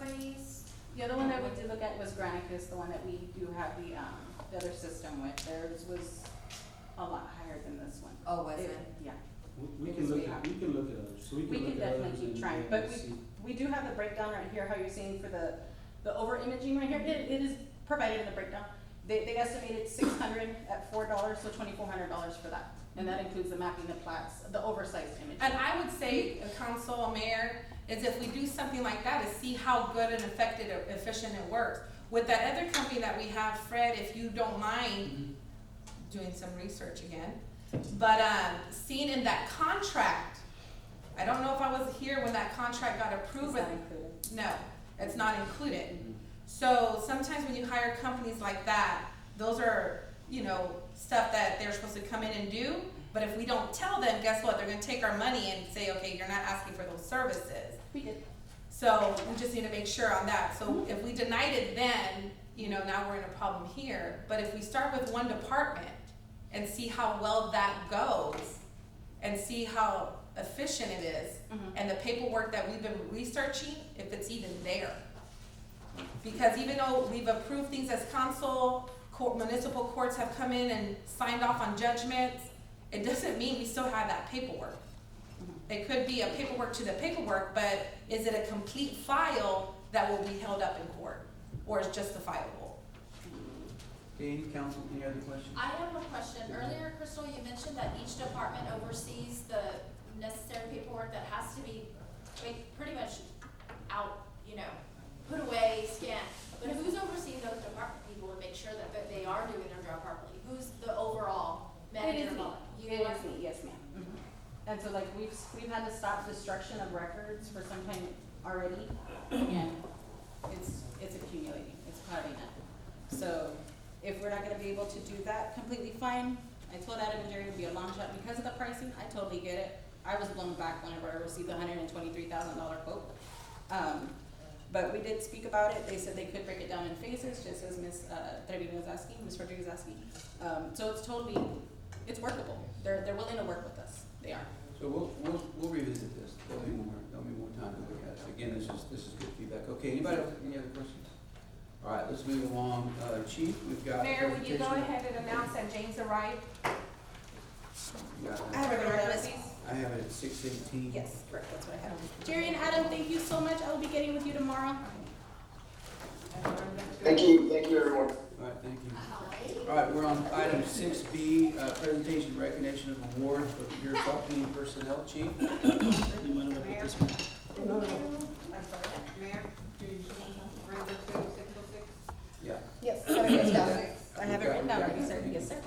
companies? The other one that we did look at was Granicus, the one that we do have the other system with. Theirs was a lot higher than this one. Oh, was it? Yeah. We It can was look way at, high. we can look at others, so we We can can look at definitely others keep and trying, and but see. we do have the breakdown right here, how you're seeing for the over imaging right here. It is provided in the breakdown. They estimated $600 at $4, so $2,400 for that. And that includes the mapping, the plats, the oversized image. And I would say, council, mayor, is if we do something like that, is see how good and effective, efficient it works. With that other company that we have, Fred, if you don't mind doing some research again, but seeing in that contract, I don't know if I was here when that contract got approved. Is that included? No, it's not included. So sometimes when you hire companies like that, those are, you know, stuff that they're supposed to come in and do. But if we don't tell them, guess what? They're gonna take our money and say, okay, you're not asking for those services. We did. So we just need to make sure on that. So if we denied it then, you know, now we're in a problem here. But if we start with one department and see how well that goes and see how efficient it is, and the paperwork that we've been researching, if it's even there. Because even though we've approved things as council, municipal courts have come in and signed off on judgments, it doesn't mean we still have that paperwork. It could be a paperwork to the paperwork, but is it a complete file that will be held up in court? Or is justifiable? Okay, any council, any other questions? I have a question. Earlier, Crystal, you mentioned that each department oversees the necessary paperwork that has to be pretty much out, you know, put away, scanned. But who's overseeing those department people to make sure that they are doing their job properly? Who's the overall manager? It is me. You It are? is me, yes ma'am. And so like we've had to stop destruction of records for some time already, and it's accumulating, it's piling up. So if we're not gonna be able to do that completely fine, I told Adam and Jerry it would be a long shot because of the pricing. I totally get it. I was blown back whenever I received the $123,000 quote. But we did speak about it. They said they could break it down in phases, just as Ms. Trevino was asking, Ms. Rodriguez was asking. So it's totally, it's workable. They're willing to work with us. They are. So we'll revisit this, there'll be more time to look at it. Again, this is good feedback. Okay, anybody else, any other questions? All right, let's move along. Chief, we've got. Mayor, would you go presentation. ahead and announce that James arrived? Yeah, I have it right now. I have it at 6:18. Yes, correct, that's what I have. Jerry and Adam, thank you so much. I will be getting with you tomorrow. Thank you, everyone. All right, thank you. All right, we're on item 6B, presentation recognition of awards for the Bureau of Property and Personnel. Chief? Mayor? I'm sorry. Mayor? Bring it to 606. Yeah. Yes, I have it written down, ready, sir. Yes, sir.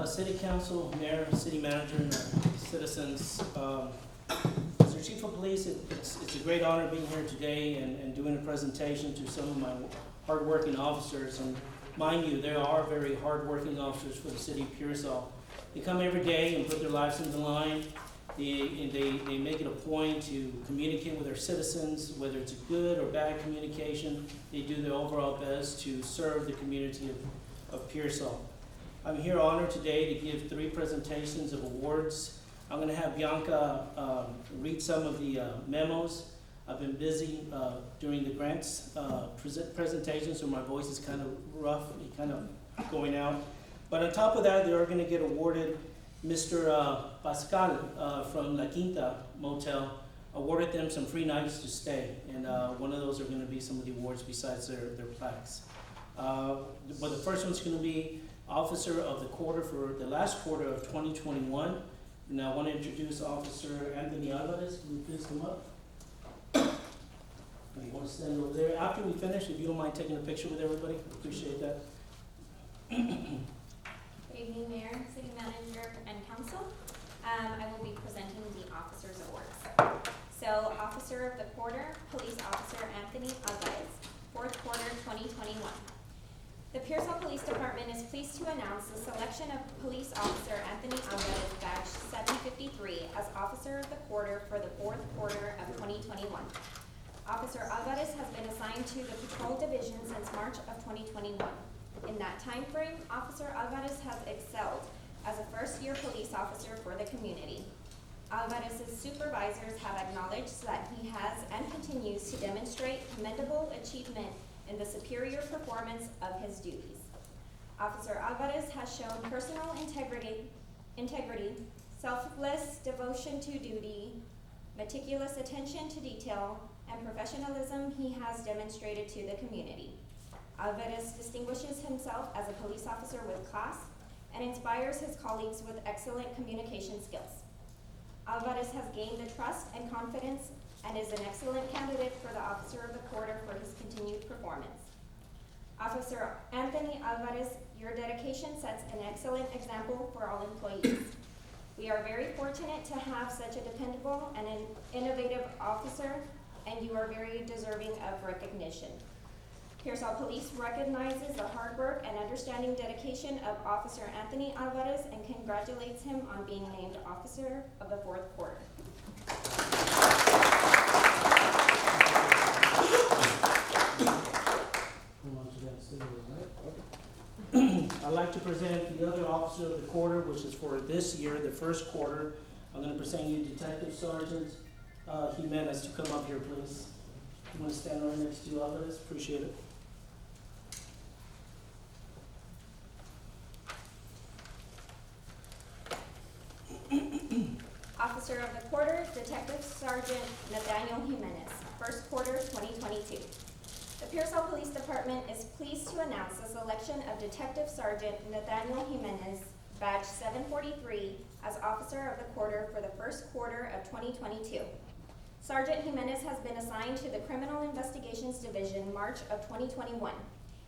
City Council, Mayor, City Manager, citizens, as the Chief of Police, it's a great honor being here today and doing a presentation to some of my hardworking officers. And mind you, there are very hardworking officers for the City of Pearsall. They come every day and put their lives on the line. They make it a point to communicate with their citizens, whether it's a good or bad communication. They do their overall best to serve the community of Pearsall. I'm here honored today to give 3 presentations of awards. I'm going to have Bianca read some of the memos. I've been busy during the grants presentation, so my voice is kind of rough, kind of going out. But on top of that, they are going to get awarded. Mr. Pascal from La Quinta Motel awarded them some free nights to stay, and one of those are going to be some of the awards besides their plaques. But the first one's going to be Officer of the Quarter for the last quarter of 2021. And I want to introduce Officer Anthony Alvarez. Can you please come up? You want to stand over there. After we finish, if you don't mind taking a picture with everybody, appreciate that. Good evening, Mayor, City Manager, and Council. I will be presenting the Officers Awards. So, Officer of the Quarter, Police Officer Anthony Alvarez, 4th quarter 2021. The Pearsall Police Department is pleased to announce the selection of Police Officer Anthony Alvarez, badge 753, as Officer of the Quarter for the 4th quarter of 2021. Officer Alvarez has been assigned to the Patrol Division since March of 2021. In that time frame, Officer Alvarez has excelled as a first-year police officer for the community. Alvarez's supervisors have acknowledged that he has and continues to demonstrate commendable achievement in the superior performance of his duties. Officer Alvarez has shown personal integrity, selfless devotion to duty, meticulous attention to detail, and professionalism he has demonstrated to the community. Alvarez distinguishes himself as a police officer with class and inspires his colleagues with excellent communication skills. Alvarez has gained the trust and confidence and is an excellent candidate for the Officer of the Quarter for his continued performance. Officer Anthony Alvarez, your dedication sets an excellent example for all employees. We are very fortunate to have such a dependable and an innovative officer, and you are very deserving of recognition. Pearsall Police recognizes the hard work and understanding dedication of Officer Anthony Alvarez and congratulates him on being named Officer of the Fourth Quarter. I'd like to present the other officer of the quarter, which is for this year, the first quarter. I'm going to present you Detective Sergeant Jimenez to come up here, please. You want to stand right next to Alvarez? Appreciate it. Officer of the Quarter, Detective Sergeant Nathaniel Jimenez, First Quarter 2022. The Pearsall Police Department is pleased to announce the selection of Detective Sergeant Nathaniel Jimenez, Badge 743, as Officer of the Quarter for the First Quarter of 2022. Sergeant Jimenez has been assigned to the Criminal Investigations Division March of 2021.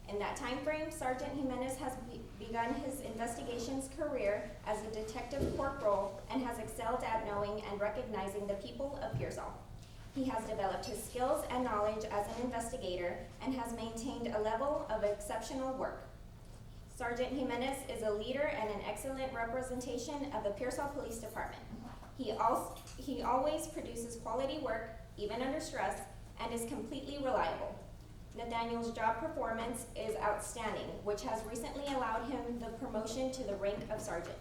In that time frame, Sergeant Jimenez has begun his investigations career as a detective corporal and has excelled at knowing and recognizing the people of Pearsall. He has developed his skills and knowledge as an investigator and has maintained a level of exceptional work. Sergeant Jimenez is a leader and an excellent representation of the Pearsall Police Department. He always produces quality work, even under stress, and is completely reliable. Nathaniel's job performance is outstanding, which has recently allowed him the promotion to the rank of sergeant.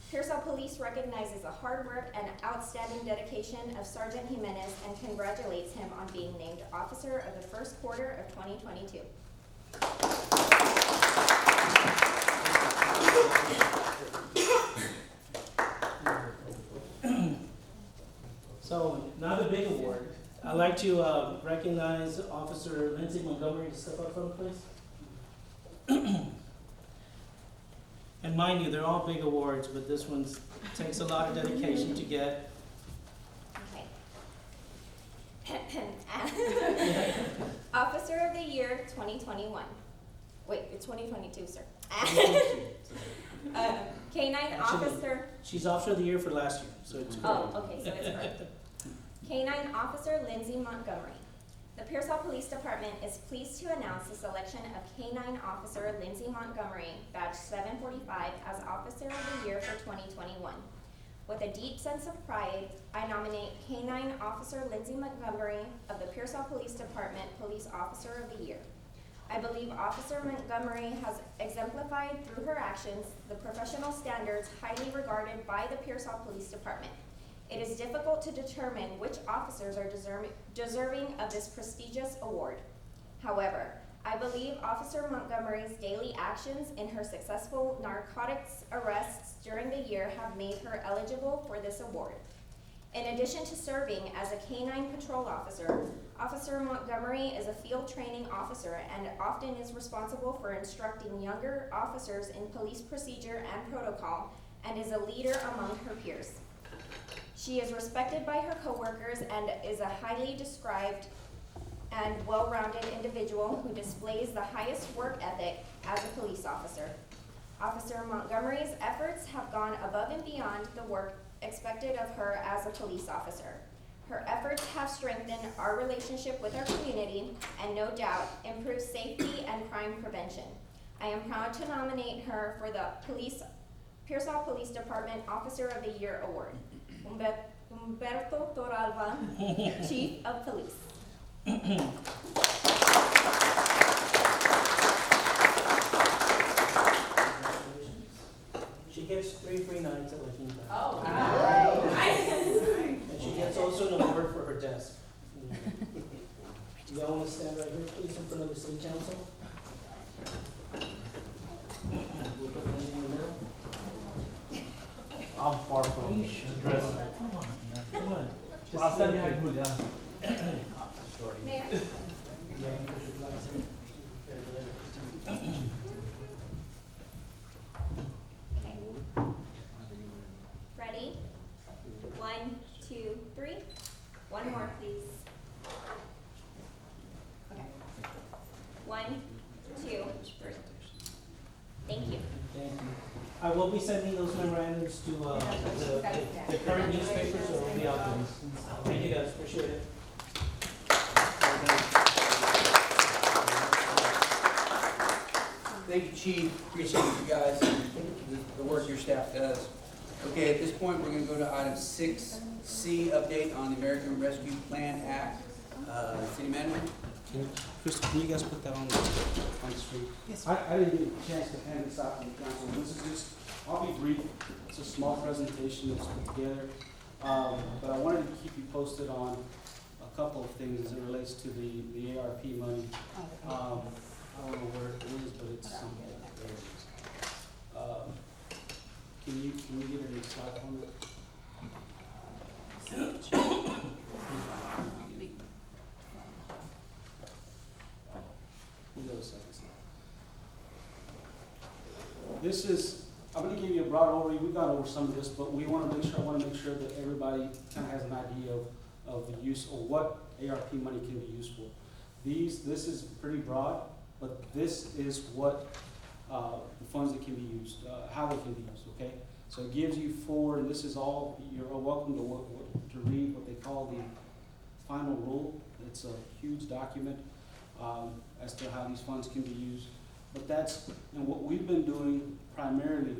Pearsall Police recognizes the hard work and outstanding dedication of Sergeant Jimenez and congratulates him on being named Officer of the First Quarter of 2022. So, not a big award. I'd like to recognize Officer Lindsay Montgomery to step up front, please. And mind you, they're all big awards, but this one takes a lot of dedication to get. Okay. Officer of the Year 2021. Wait, it's 2022, sir. K-9 Actually, Officer. She's Officer of the Year for last year, so it's correct. Oh, okay, so it's correct. K-9 Officer Lindsay Montgomery. The Pearsall Police Department is pleased to announce the selection of K-9 Officer Lindsay Montgomery, Badge 745, as Officer of the Year for 2021. With a deep sense of pride, I nominate K-9 Officer Lindsay Montgomery of the Pearsall Police Department Police Officer of the Year. I believe Officer Montgomery has exemplified through her actions the professional standards highly regarded by the Pearsall Police Department. It is difficult to determine which officers are deserving of this prestigious award. However, I believe Officer Montgomery's daily actions in her successful narcotics arrests during the year have made her eligible for this award. In addition to serving as a K-9 patrol officer, Officer Montgomery is a field training officer and often is responsible for instructing younger officers in police procedure and protocol and is a leader among her peers. She is respected by her coworkers and is a highly described and well-rounded individual who displays the highest work ethic as a police officer. Officer Montgomery's efforts have gone above and beyond the work expected of her as a police officer. Her efforts have strengthened our relationship with our community and no doubt improved safety and crime prevention. I am proud to nominate her for the Pearsall Police Department Officer of the Year Award. Humberto Toralva, Chief of Police. She gets 3 free nights at Latina. Oh, wow. y'all wanna stand right here, please, in front of the city council? We'll put them in the middle. I'm far from dressing. Come on. I'll stand behind you down. Mayor? Yeah, you put your flags in. Okay. Ready? 1, 2, 3. One more, please. Okay. 1, 2, 3. Thank you. Thank you. I will be sending those memorandums to, the current newspapers, so it'll be out there. Thank you guys, appreciate it. Thank you, Chief. Appreciate you guys, the work your staff does. Okay, at this point, we're gonna go to item 6C, update on the American Rescue Plan Act. City Manager? Crystal, can you guys put that on the screen? I didn't get a chance to hand this out to the council. This is just, I'll be brief. It's a small presentation that's put together. But I wanted to keep you posted on a couple of things as it relates to the ARP money. I don't know where it is, but it's somewhere. There it is. Can you get a next slide on it? We'll go a second slide. This is, I'm gonna give you a broad overview. We've gone over some of this, but I wanna make sure that everybody kinda has an idea of the use, or what ARP money can be used for. This is pretty broad, but this is what, the funds that can be used, how they can be used, okay? So it gives you four, and this is all, you're welcome to read what they call the final rule. It's a huge document, as to how these funds can be used. But and what we've been doing primarily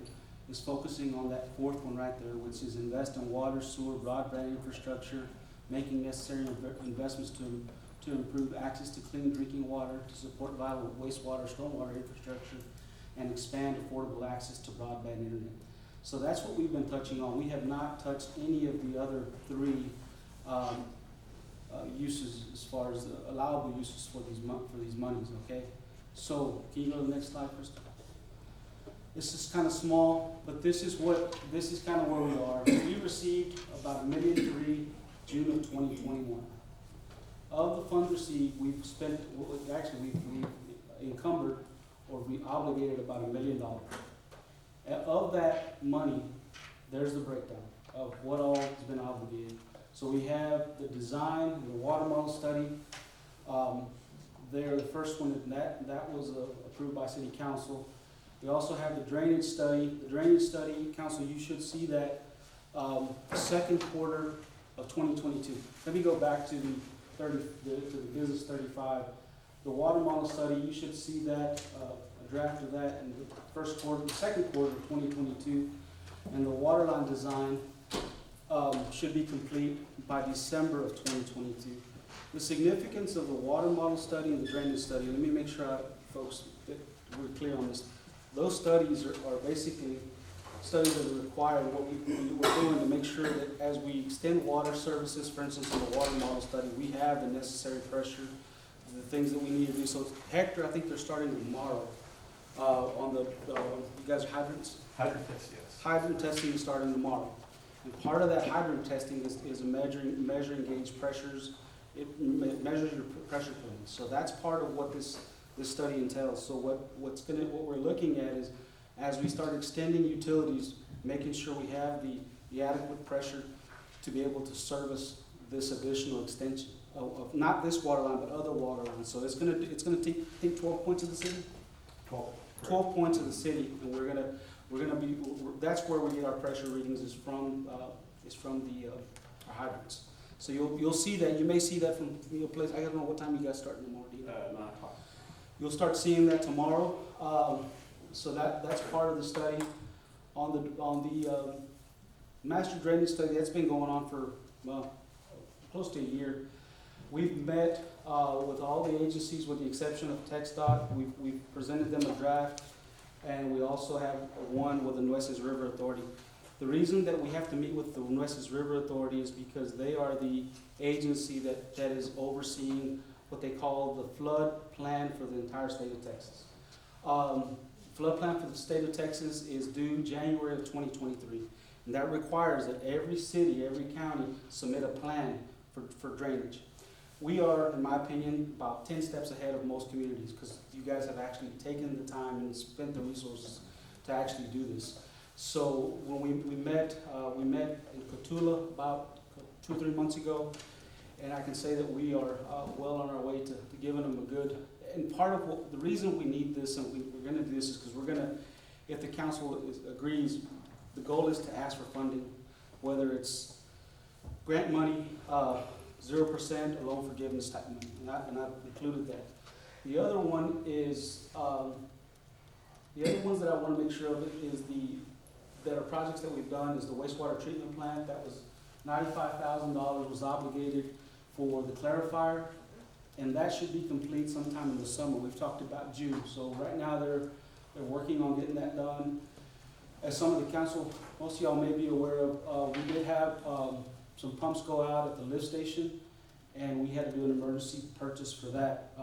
is focusing on that fourth one right there, which is invest in water, sewer, broadband infrastructure, making necessary investments to improve access to clean drinking water, to support vital wastewater, stormwater infrastructure, and expand affordable access to broadband internet. So that's what we've been touching on. We have not touched any of the other three uses, as far as allowable uses for these monies, okay? So, can you go to the next slide, Krista? This is kind of small, but this is kind of where we are. We received about $1.3 million June of 2021. Of the funds received, we've spent, we've encumbered, or we obligated about $1 million. Of that money, there's the breakdown of what all has been obligated. So we have the design, the water model study. There, the first one, that was approved by City Council. We also have the drainage study. The drainage study, Council, you should see that second quarter of 2022. Let me go back to the business 35. The water model study, you should see that, a draft of that in the second quarter of 2022. And the water line design should be complete by December of 2022. The significance of the water model study and the drainage study, let me make sure folks, that we're clear on this. Those studies are basically studies that are required. What we're doing to make sure that as we extend water services, for instance, in the water model study, we have the necessary pressure, the things that we need to do. So Hector, I think they're starting tomorrow on the, you guys are hydrants? Hydrant test, yes. Hydrant testing is starting tomorrow. And part of that hydrant testing is measuring gauge pressures. It measures your pressure planes. So that's part of what this study entails. So what we're looking at is, as we start extending utilities, making sure we have the adequate pressure to be able to service this additional extension of not this water line, but other water lines. So it's gonna take 12 points of the city? 12 points of the city, and we're gonna be, that's where we get our pressure readings, is from the our hydrants. So you'll see that, you may see that from your place. I don't know what time you guys start in the morning. 9 o'clock. You'll start seeing that tomorrow. So that's part of the study. On the master drainage study, that's been going on for, well, close to a year. We've met with all the agencies with the exception of TxDOT. We've presented them a draft, and we also have one with the Nueces River Authority. The reason that we have to meet with the Nueces River Authority is because they are the agency that is overseeing what they call the flood plan for the entire state of Texas. Flood plan for the state of Texas is due January of 2023. And that requires that every city, every county submit a plan for drainage. We are, in my opinion, about 10 steps ahead of most communities because you guys have actually taken the time and spent the resources to actually do this. So when we met in Cotulla about 2 or 3 months ago, and I can say that we are well on our way to giving them a good, and part of the reason we need this and we're gonna do this is because we're gonna, if the council agrees, the goal is to ask for funding, whether it's grant money, 0% or loan forgiveness type money, and I've included that. The other one is, the other ones that I want to make sure of is that are projects that we've done is the wastewater treatment plant. That was $95,000 was obligated for the clarifier, and that should be complete sometime in the summer. We've talked about June, so right now they're working on getting that done. As some of the council, most of y'all may be aware of, we did have some pumps go out at the lift station, and we had to do an emergency purchase for that.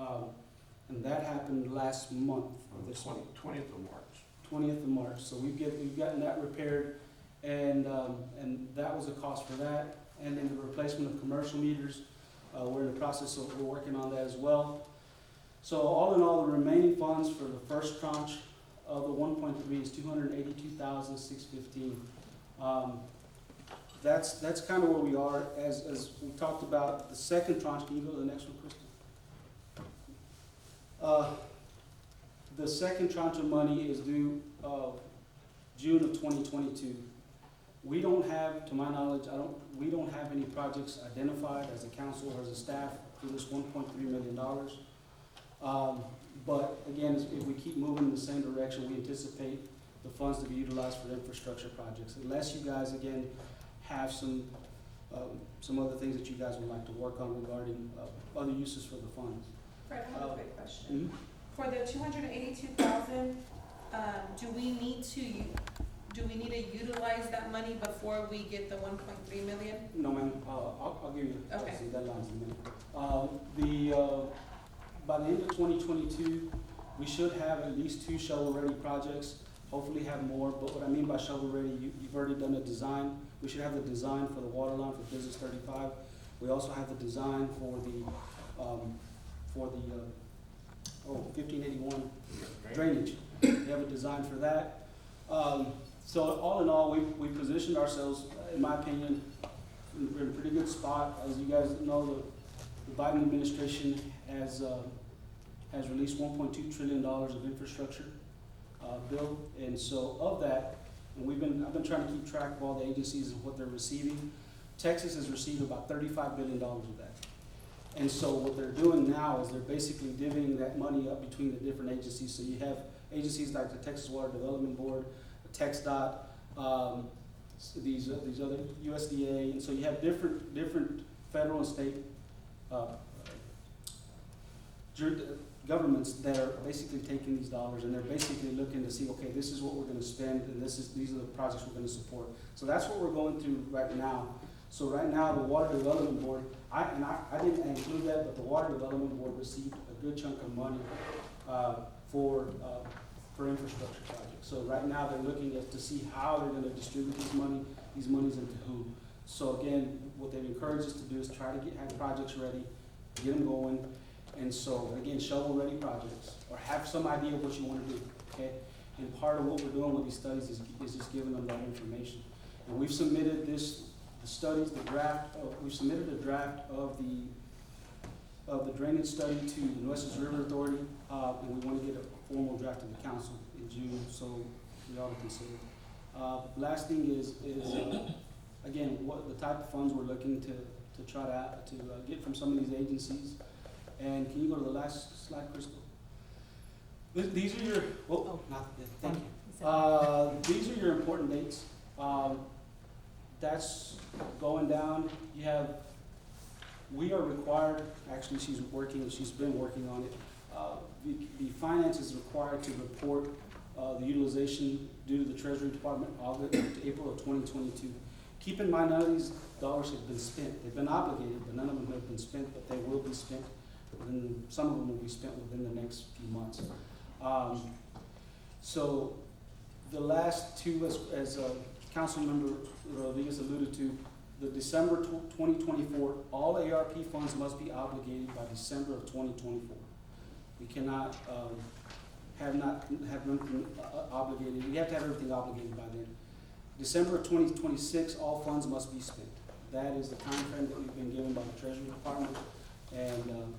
And that happened last month. On the 20th of March. 20th of March. So we've gotten that repaired, and that was a cost for that. And then the replacement of commercial meters, we're in the process of, we're working on that as well. So all in all, the remaining funds for the first tranche of the 1.3 is $282,615. That's kind of where we are. As we talked about, the second tranche, can you go to the next one, Crystal? The second tranche of money is due June of 2022. We don't have, to my knowledge, we don't have any projects identified as a council or as a staff for this $1.3 million. But again, if we keep moving in the same direction, we anticipate the funds to be utilized for infrastructure projects, unless you guys, again, have some other things that you guys would like to work on regarding other uses for the funds. Fred, I have a quick question. For the 282,000, do we need to utilize that money before we get the 1.3 million? No, ma'am, I'll give you, Okay. see, that line's in a minute. By the end of 2022, we should have at least 2 shovel-ready projects, hopefully have more, but what I mean by shovel-ready, you've already done a design. We should have the design for the water line for Business 35. We also have the design for the 1581 drainage. We have a design for that. So all in all, we positioned ourselves, in my opinion, we're in a pretty good spot. As you guys know, the Biden administration has released $1.2 trillion of infrastructure bill, and so of that, and I've been trying to keep track of all the agencies and what they're receiving. Texas has received about $35 billion of that. And so what they're doing now is they're basically divvying that money up between the different agencies. So you have agencies like the Texas Water Development Board, TxDOT, these other USDA, and so you have different federal and state governments that are basically taking these dollars and they're basically looking to see, okay, this is what we're going to spend and these are the projects we're going to support. So that's what we're going through right now. So right now, the Water Development Board, I didn't include that, but the Water Development Board received a good chunk of money for infrastructure projects. So right now, they're looking to see how they're going to distribute these monies into who. So again, what they've encouraged us to do is try to have projects ready, get them going, and so again, shovel-ready projects, or have some idea of what you want to do. Okay, and part of what we're doing with these studies is just giving them that information. And we've submitted we've submitted a draft of the drainage study to the Nueces River Authority, and we want to get a formal draft to the council in June, so we ought to consider it. Last thing is again, what the type of funds we're looking to try to get from some of these agencies. And can you go to the last slide, Crystal? These are your, thank you. These are your important dates. That's going down. We are required, actually she's been working on it. The finance is required to report the utilization due to the Treasury Department April of 2022. Keep in mind, none of these dollars have been spent. They've been obligated, but none of them have been spent, but they will be spent some of them will be spent within the next few months. So the last two, as Councilmember Rodriguez alluded to, the December 2024, all ARP funds must be obligated by December of 2024. We cannot have nothing obligated. We have to have everything obligated by then. December of 2026, all funds must be spent. That is the time frame that we've been given by the Treasury Department, and